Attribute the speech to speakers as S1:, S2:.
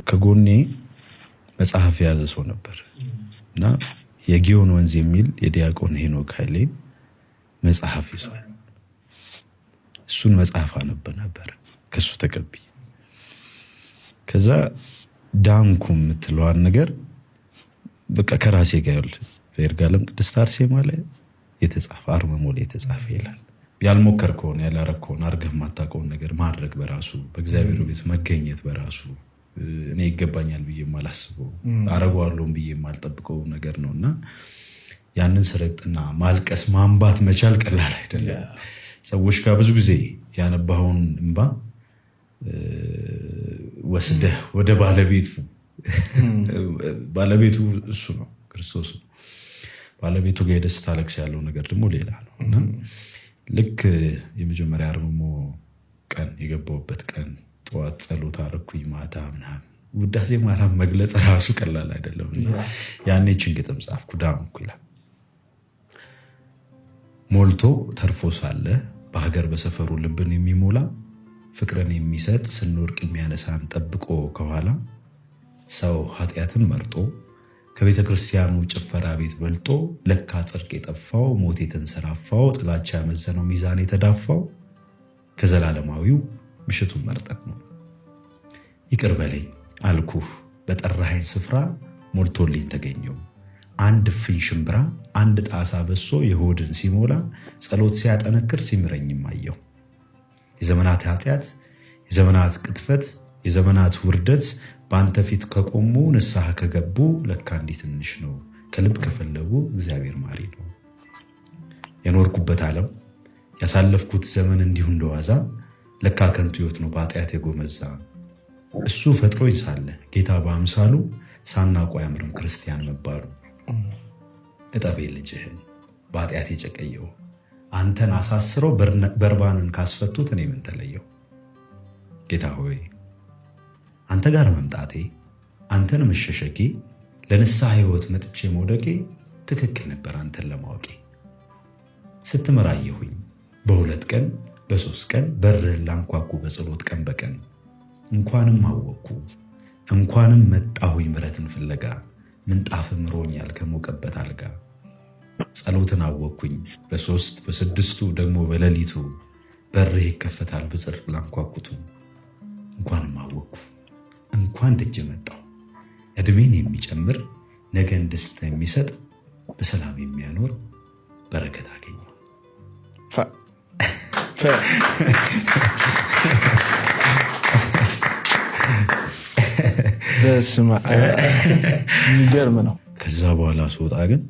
S1: ከጎኔ መጽሐፍ የያዘ ሰው ነበር እና የጊዮን ወንዝ የሚል የዲያቆን ሄኖክ ኃይሌ መጽሐፍ ይዟል። እሱን መጽሐፍ አነብ ነበር ከሱ ተቀብዬ። ከዛ ዳንኩ የምትለዋን ነገር በቃ ከራሴ ጋር በይርጋለም ቅድስት አርሴማ ላይ የተጻፈ አርመሞ ላይ የተጻፈ ይላል። ያልሞከርከውን ያላረከውን አድርገህ የማታውቀውን ነገር ማድረግ በራሱ በእግዚአብሔር ቤት መገኘት በራሱ እኔ ይገባኛል ብዬ የማላስበው አረጋዋለሁ ብዬ የማልጠብቀው ነገር ነውና ያንን ስረቅጥና ማልቀስ ማንባት መቻል ቀላል አይደለም። ሰዎች ጋር ብዙ ጊዜ ያነባውን እንባ ወስደህ ወደ ባለቤቱ እሱ ነው ክርስቶስ ነው። ባለቤቱ ጋር ሄደህ ስታለቅስ ያለው ነገር ደግሞ ሌላ ነው እና ልክ የመጀመሪያ አርምሞ ቀን የገባሁበት ቀን ጠዋት ጸሎት አረኩኝ፣ ማታ ምናምን ውዳሴ ማርያም መግለጽ ራሱ ቀላል አይደለም። ያኔ ግጥም ጻፍኩ። ዳንኩ ይላል። ሞልቶ ተርፎ ሳለ በሀገር በሰፈሩ ልብን የሚሞላ ፍቅርን የሚሰጥ ስንወርቅ የሚያነሳን ጠብቆ ከኋላ ሰው ኃጢአትን መርጦ ከቤተ ክርስቲያኑ ጭፈራ ቤት በልጦ ለካ ጽድቅ የጠፋው ሞት የተንሰራፋው ጥላቻ ያመዘነው ሚዛን የተዳፋው ከዘላለማዊው ምሽቱን መርጠን ነው። ይቅር በለኝ አልኩህ በጠራኸኝ ስፍራ ሞልቶልኝ ተገኘው። አንድ እፍኝ ሽምብራ አንድ ጣሳ በሶ የሆድን ሲሞላ ጸሎት ሲያጠነክር ሲምረኝም አየሁ። የዘመናት ኃጢአት የዘመናት ቅጥፈት የዘመናት ውርደት በአንተ ፊት ከቆሙ ንስሐ ከገቡ ለካ እንዲህ ትንሽ ነው። ከልብ ከፈለጉ እግዚአብሔር ማሪ ነው። የኖርኩበት ዓለም ያሳለፍኩት ዘመን እንዲሁ እንደዋዛ ለካ ከንቱ ሕይወት ነው በኃጢአት የጎመዛ። እሱ ፈጥሮኝ ሳለ ጌታ በአምሳሉ ሳናውቅ አያምርም ክርስቲያን መባሉ። እጠቤ ልጅህን በኃጢአት የጨቀየው አንተን አሳስረው በርባንን ካስፈቱት እኔ ምን ተለየው? ጌታ ሆይ አንተ ጋር መምጣቴ አንተን መሸሸጌ ለንስሐ ሕይወት መጥቼ መውደቄ ትክክል ነበር አንተን ለማወቄ። ስትመራ አየሁኝ በሁለት ቀን በሶስት ቀን በርህን ላንኳኩ በጸሎት ቀን በቀን እንኳንም አወቅኩ እንኳንም መጣሁኝ ምሕረትን ፍለጋ ምንጣፍ ምሮኛል ከሞቀበት አልጋ። ጸሎትን አወቅኩኝ በሶስት በስድስቱ ደግሞ በሌሊቱ በርህ ይከፈታል በጽድቅ ላንኳኩቱ። እንኳንም አወቅኩ እንኳን ደጅ መጣሁ እድሜን የሚጨምር ነገን ደስታ የሚሰጥ በሰላም የሚያኖር በረከት አገኘሁ።
S2: በስመ አብ የሚገርም ነው።
S1: ከዛ በኋላ ስወጣ ግን